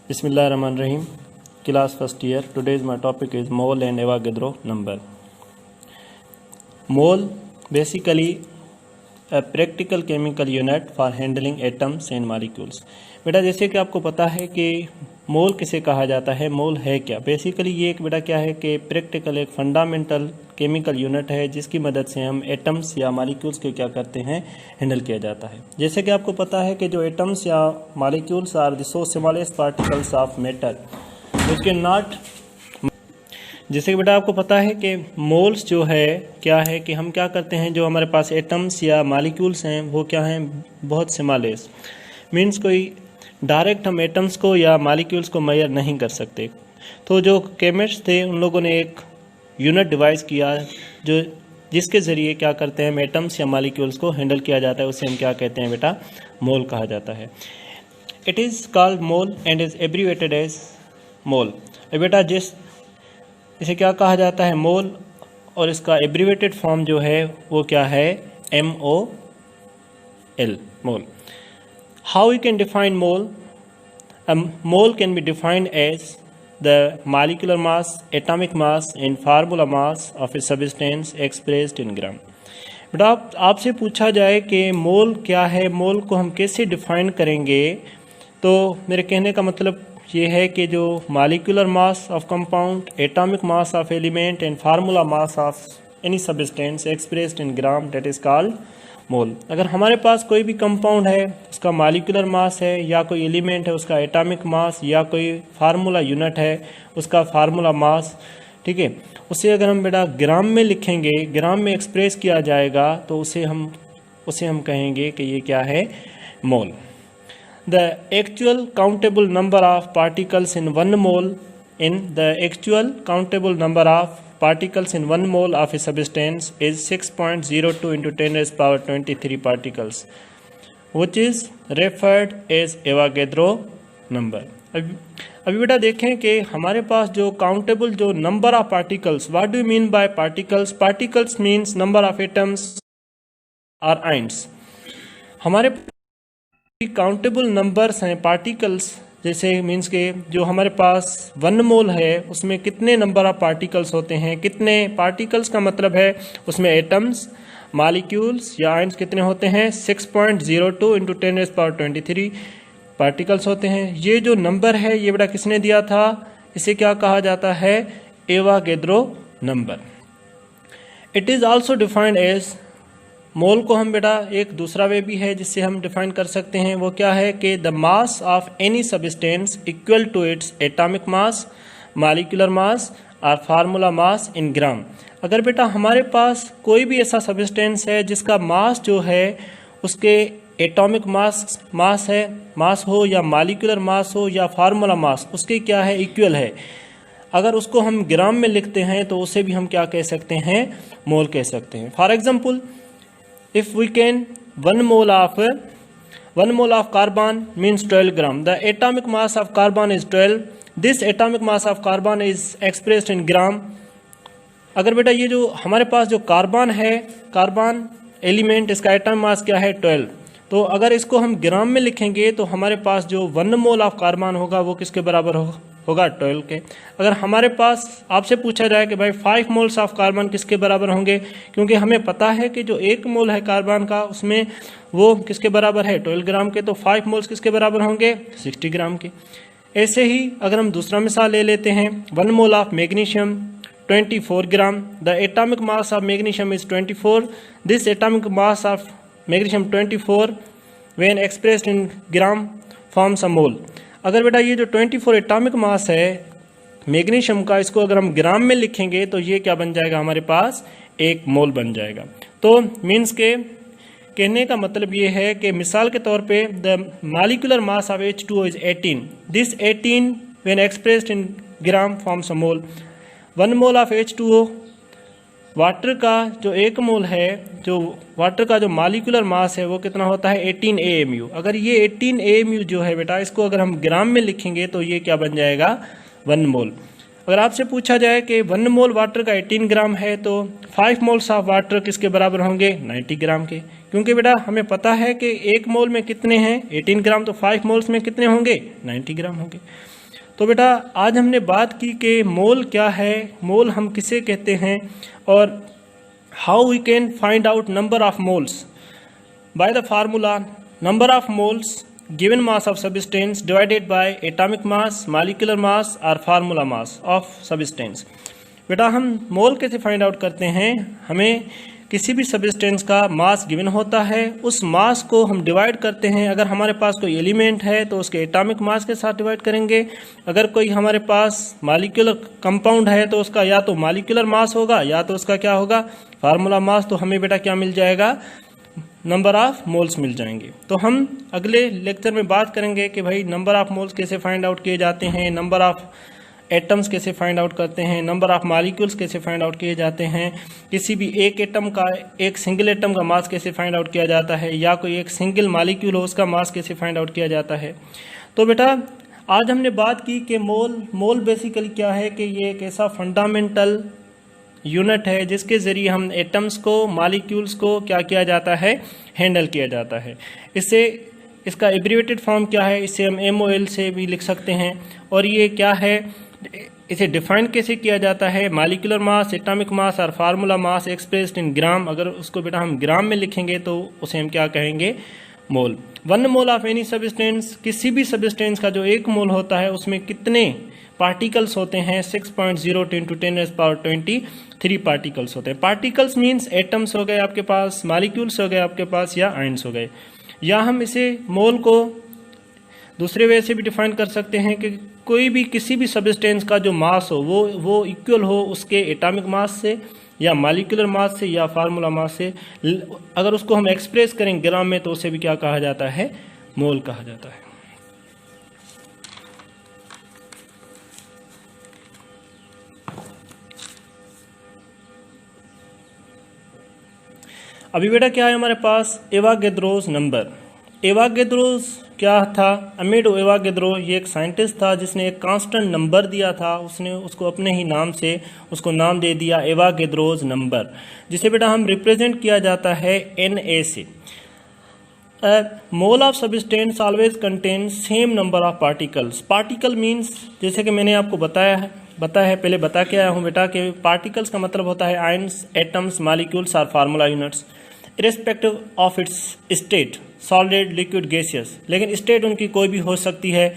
Bismillahirrahmanirrahim. Class first year. Today's my topic is mole and Avogadro number. Mole basically a practical chemical unit for handling atoms and molecules. बेटा जैसे कि आपको पता है कि मोल किसे कहा जाता है, मोल है क्या। बेसिकली ये एक बेटा क्या है कि प्रैक्टिकल एक फंडामेंटल केमिकल यूनिट है जिसकी मदद से हम एटम्स या मॉलिक्यूल्स के क्या करते हैं, हैंडल किया जाता है। जैसे कि आपको पता है कि जो एटम्स या molecules are the so smallest particles of matter which can not. जैसे कि बेटा आपको पता है कि मोल्स जो है क्या है कि हम क्या करते हैं, जो हमारे पास एटम्स या मॉलिक्यूल्स हैं वो क्या हैं, बहुत स्मॉलेस्ट मीन्स कोई डायरेक्ट हम एटम्स को या मॉलिक्यूल्स को मेजर नहीं कर सकते। तो जो केमिस्ट थे उन लोगों ने एक यूनिट डिवाइस किया जो जिसके ज़रिए क्या करते हैं, हम एटम्स या मॉलिक्यूल्स को हैंडल किया जाता है, उसे हम क्या कहते हैं बेटा, मोल कहा जाता है। It is called mole and is abbreviated as mol. बेटा इसे क्या कहा जाता है, मोल, और इसका एब्रीवेटेड फॉर्म जो है वो क्या है, MOL, mole. How we can define mole? A mole can be defined as the molecular mass, atomic mass and formula mass of a substance expressed in gram. बेटा आपसे पूछा जाए कि मोल क्या है, मोल को हम कैसे डिफाइन करेंगे, तो मेरे कहने का मतलब ये है कि जो molecular mass of compound, atomic mass of element and formula mass of any substance expressed in gram, that is called मोल। अगर हमारे पास कोई भी कंपाउंड है, उसका मॉलिक्यूलर मास है, या कोई एलिमेंट है उसका एटॉमिक मास, या कोई फार्मूला यूनिट है उसका फार्मूला मास, ठीक है, उसे अगर हम बेटा ग्राम में लिखेंगे, ग्राम में एक्सप्रेस किया जाएगा, तो उसे हम कहेंगे कि ये क्या है, mole. The actual countable number of particles in one mole particles in 1 mole of a substance is 6.02 into 10 raised power 23 particles, which is referred as Avogadro number. अभी बेटा देखें कि हमारे पास जो काउंटेबल जो number of particles, what do you mean by particles? Particles means number of atoms और ions. हमारे countable numbers हैं पार्टिकल्स, जैसे मीन्स के जो हमारे पास 1 मोल है उसमें कितने नंबर ऑफ पार्टिकल्स होते हैं, कितने पार्टिकल्स का मतलब है उसमें एटम्स, मॉलिक्यूल्स या आयंस कितने होते हैं, 6.02 इंटू 10 रेज़ पावर 23 पार्टिकल्स होते हैं। ये जो नंबर है ये बेटा किसने दिया था, इसे क्या कहा जाता है, Avogadro number. It is also defined as, mole को हम बेटा एक दूसरा वे भी है जिससे हम डिफाइन कर सकते हैं, वो क्या है कि the mass of any substance equal to its atomic mass, molecular mass और फार्मूला मास इन ग्राम। अगर बेटा हमारे पास कोई भी ऐसा सब्सटेंस है जिसका मास जो है उसके एटॉमिक मास हो या मॉलिक्यूलर मास हो या फार्मूला मास उसके क्या है, इक्वल है, अगर उसको हम ग्राम में लिखते हैं तो उसे भी हम क्या कह सकते हैं, मोल कह सकते हैं। For example, if we can 1 mole of carbon means 12 gram. The atomic mass of carbon is 12. This atomic mass of carbon is expressed in gram. अगर बेटा ये जो हमारे पास जो कार्बन है, कार्बन एलिमेंट, इसका एटॉमिक मास क्या है, 12, तो अगर इसको हम ग्राम में लिखेंगे तो हमारे पास जो 1 मोल ऑफ कार्बन होगा वो किसके बराबर होगा, 12 के। अगर हमारे पास आपसे पूछा जाए कि भाई 5 मोल्स ऑफ कार्बन किसके बराबर होंगे, क्योंकि हमें पता है कि जो 1 मोल है कार्बन का उसमें वो किसके बराबर है, 12 ग्राम के, तो 5 मोल्स किसके बराबर होंगे, 60 ग्राम के। ऐसे ही अगर हम दूसरा मिसाल ले लेते हैं, 1 mole of magnesium 24 gram. The atomic mass of magnesium is 24। This atomic mass of magnesium 24 when expressed in gram forms a mole. अगर बेटा ये जो 24 एटॉमिक मास है मैग्नीशियम का, इसको अगर हम ग्राम में लिखेंगे तो ये क्या बन जाएगा, हमारे पास 1 मोल बन जाएगा। तो मीन्स के कहने का मतलब ये है कि मिसाल के तौर पे the molecular mass of H2O is 18। This 18 when expressed in gram forms a mole. 1 mole of H2O, water का जो 1 मोल है, जो वाटर का जो मॉलिक्यूलर मास है वो कितना होता है, 18 AMU। अगर ये 18 AMU जो है बेटा, इसको अगर हम ग्राम में लिखेंगे तो ये क्या बन जाएगा, 1 मोल। अगर आपसे पूछा जाए कि 1 मोल वाटर का 18 ग्राम है तो 5 मोल्स ऑफ वाटर किसके बराबर होंगे? 90 ग्राम के। क्योंकि बेटा हमें पता है कि 1 मोल में कितने हैं? 18 ग्राम, तो 5 मोल्स में कितने होंगे? 90 ग्राम होंगे। तो बेटा आज हमने बात की कि मोल क्या है, मोल हम किसे कहते हैं, और how we can find out number of moles by the formula number of moles given mass of substance divided by atomic mass, molecular mass और फार्मूला मास ऑफ सब्सटेंस। बेटा हम मोल कैसे फाइंड आउट करते हैं? हमें किसी भी सब्सटेंस का मास गिवन होता है, उस मास को हम डिवाइड करते हैं। अगर हमारे पास कोई एलिमेंट है तो उसके एटॉमिक मास के साथ डिवाइड करेंगे। अगर कोई हमारे पास मॉलिक्यूलर कंपाउंड है तो उसका या तो मॉलिक्यूलर मास होगा या तो उसका क्या होगा? Formula mass. तो हमें बेटा क्या मिल जाएगा? नंबर ऑफ मोल्स मिल जाएंगे। तो हम अगले लेक्चर में बात करेंगे कि भाई नंबर ऑफ मोल्स कैसे फाइंड आउट किए जाते हैं, नंबर ऑफ एटम्स कैसे फाइंड आउट करते हैं, नंबर ऑफ मॉलिक्यूल्स कैसे फाइंड आउट किए जाते हैं, किसी भी एक एटम का, एक सिंगल एटम का मास कैसे फाइंड आउट किया जाता है, या कोई एक सिंगल मॉलिक्यूल हो उसका मास कैसे फाइंड आउट किया जाता है। तो बेटा आज हमने बात की कि मोल बेसिकली क्या है कि ये एक ऐसा फंडामेंटल यूनिट है जिसके ज़रिए हम एटम्स को, मॉलिक्यूल्स को क्या किया जाता है? हैंडल किया जाता है। इसका एब्रीवेटेड फॉर्म क्या है? इसे हम MOL से भी लिख सकते हैं। और ये क्या है, इसे डिफाइन कैसे किया जाता है? मॉलिक्यूलर मास, एटॉमिक मास और फार्मूला मास एक्सप्रेस्ड इन ग्राम। अगर उसको बेटा हम ग्राम में लिखेंगे तो उसे हम क्या कहेंगे? मोल। 1 मोल ऑफ एनी सब्सटेंस, किसी भी सब्सटेंस का जो 1 मोल होता है उसमें कितने पार्टिकल्स होते हैं? 6.02 × 10⁻23 पार्टिकल्स होते हैं। पार्टिकल्स मीन्स एटम्स हो गए आपके पास, मॉलिक्यूल्स हो गए आपके पास, या आयन्स हो गए। या हम इसे मोल को दूसरे वे से भी डिफाइन कर सकते हैं कि कोई भी किसी भी सब्सटेंस का जो मास हो वो इक्वल हो उसके एटॉमिक मास से, या मॉलिक्यूलर मास से, या फार्मूला मास से। अगर उसको हम एक्सप्रेस करें ग्राम में तो उसे भी क्या कहा जाता है? मोल कहा जाता है। अभी बेटा क्या है हमारे पास? एवागेद्रोस नंबर। एवागेद्रोस क्या था? अमेडो एवागेद्रो ये एक साइंटिस्ट था जिसने एक कांस्टेंट नंबर दिया था, उसने उसको अपने ही नाम से उसको नाम दे दिया एवागेद्रोस नंबर, जिसे बेटा हम रिप्रेजेंट किया जाता है Na से। Mole of substance always contain same number of particles. Particle means जैसे कि मैंने आपको बताया है पहले बता के आया हूँ बेटा कि पार्टिकल्स का मतलब होता है आयन्स, एटम्स, मॉलिक्यूल्स और formula units, irrespective of its state, solid, liquid, gaseous. लेकिन स्टेट उनकी कोई भी हो सकती है,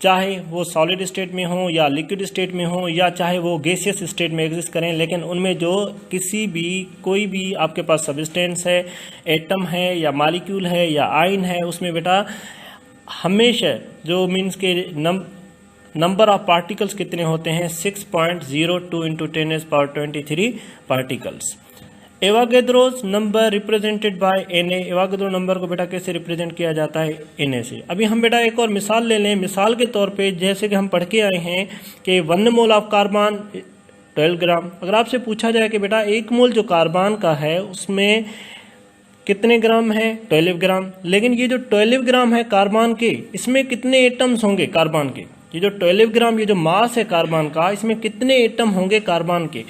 चाहे वो सॉलिड स्टेट में हो या लिक्विड स्टेट में हो, या चाहे वो गैसियस स्टेट में एग्जिस्ट करें। लेकिन उनमें जो कोई भी आपके पास सब्सटेंस है, एटम है या मॉलिक्यूल है या आयन है, उसमें बेटा हमेशा जो मीन्स के नंबर ऑफ पार्टिकल्स कितने होते हैं? 6.02 × 10⁻23 particles. Avogadro's number represented by Na। Avogadro number को बेटा कैसे रिप्रेजेंट किया जाता है? Na से। अभी हम बेटा एक और मिसाल ले लें। मिसाल के तौर पे जैसे कि हम पढ़ के आए हैं कि 1 मोल ऑफ कार्बन 12 ग्राम। अगर आपसे पूछा जाए कि बेटा 1 मोल जो कार्बन का है उसमें कितने ग्राम है? 12 ग्राम। लेकिन ये जो 12 ग्राम है कार्बन के, इसमें कितने एटम्स होंगे कार्बन के? ये जो 12 ग्राम ये जो मास है कार्बन का, इसमें कितने एटम होंगे कार्बन के?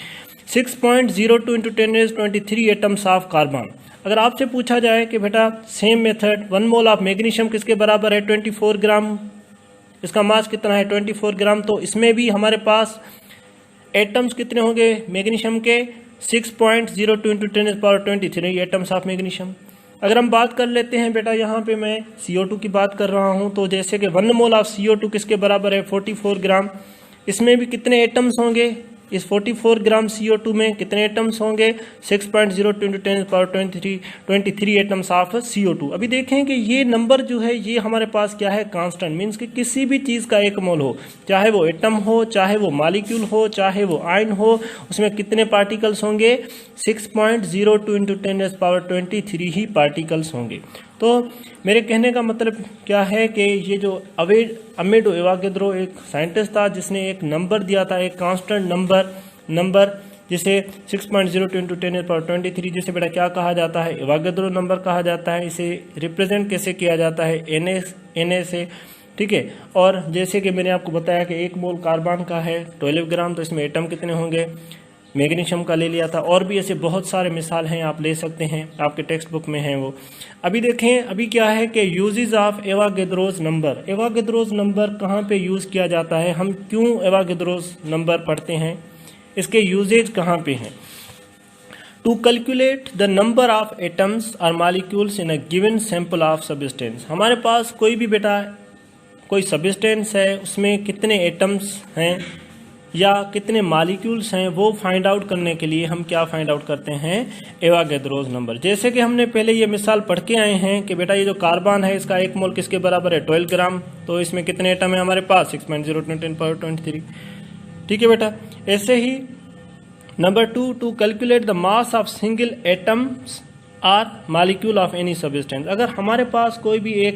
6.02 × 10⁻23 एटम्स ऑफ कार्बन। अगर आपसे पूछा जाए कि बेटा same method 1 mole of magnesium किसके बराबर है? 24 ग्राम। इसका मास कितना है? 24 ग्राम। तो इसमें भी हमारे पास एटम्स कितने होंगे मैग्नीशियम के? 6.02 × 10⁻23 एटम्स ऑफ मैग्नीशियम। अगर हम बात कर लेते हैं बेटा, यहाँ पे मैं CO2 की बात कर रहा हूँ, तो जैसे कि 1 मोल ऑफ CO2 किसके बराबर है? 44 ग्राम। इसमें भी कितने एटम्स होंगे? इस 44 ग्राम CO2 में कितने एटम्स होंगे? 6.02 × 10⁻23 एटम्स ऑफ CO2। अभी देखें कि ये नंबर जो है ये हमारे पास क्या है? कांस्टेंट। मीन्स कि किसी भी चीज़ का 1 मोल हो, चाहे वो एटम हो, चाहे वो मॉलिक्यूल हो, चाहे वो आयन हो, उसमें कितने पार्टिकल्स होंगे? 6.02 × 10⁻23 ही पार्टिकल्स होंगे। तो मेरे कहने का मतलब क्या है कि ये जो अमेडो एवागेद्रो एक साइंटिस्ट था जिसने एक नंबर दिया था, एक कांस्टेंट नंबर जिसे 6.02 × 10⁻23, जिसे बेटा क्या कहा जाता है? एवागेद्रो नंबर कहा जाता है। इसे रिप्रेजेंट कैसे किया जाता है? Na से। ठीक है। और जैसे कि मैंने आपको बताया कि 1 मोल कार्बन का है 12 ग्राम, तो इसमें एटम कितने होंगे, मैग्नीशियम का ले लिया था। और भी ऐसे बहुत सारे मिसाल हैं, आप ले सकते हैं, आपके टेक्स्ट बुक में हैं वो। अभी देखें, अभी क्या है कि यूजेस ऑफ एवागेद्रोस नंबर। एवागेद्रोस नंबर कहाँ पे यूज़ किया जाता है, हम क्यों एवागेद्रोस नंबर पढ़ते हैं, इसके यूजेज कहाँ पे हैं। To calculate the number of atoms और molecules in a given sample of substance. हमारे पास कोई भी बेटा कोई सब्सटेंस है, उसमें कितने एटम्स हैं या कितने मॉलिक्यूल्स हैं, वो फाइंड आउट करने के लिए हम क्या फाइंड आउट करते हैं, एवागेद्रोस नंबर। जैसे कि हमने पहले ये मिसाल पढ़ के आए हैं कि बेटा ये जो कार्बन है इसका 1 मोल किसके बराबर है, 12 ग्राम। तो इसमें कितने एटम है हमारे पास, 6.02 × 10⁻23। ठीक है बेटा। ऐसे ही number 2, to calculate the mass of single atoms और मॉलिक्यूल ऑफ एनी सब्सटेंस। अगर हमारे पास कोई भी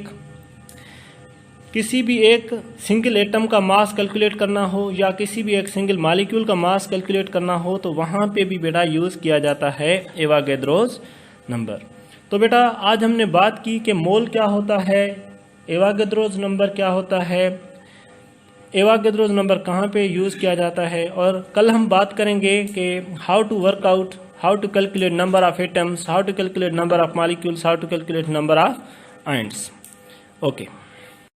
किसी भी एक सिंगल एटम का मास कैलकुलेट करना हो या किसी भी एक सिंगल मॉलिक्यूल का मास कैलकुलेट करना हो, तो वहां पे भी बेटा यूज़ किया जाता है एवागेद्रोस नंबर। तो बेटा आज हमने बात की कि मोल क्या होता है, एवागेद्रोस नंबर क्या होता है, एवागेद्रोस नंबर कहाँ पे यूज़ किया जाता है, और कल हम बात करेंगे कि how to work out, how to calculate number of atoms, how to calculate number of molecules, how to calculate number of ions. Okay.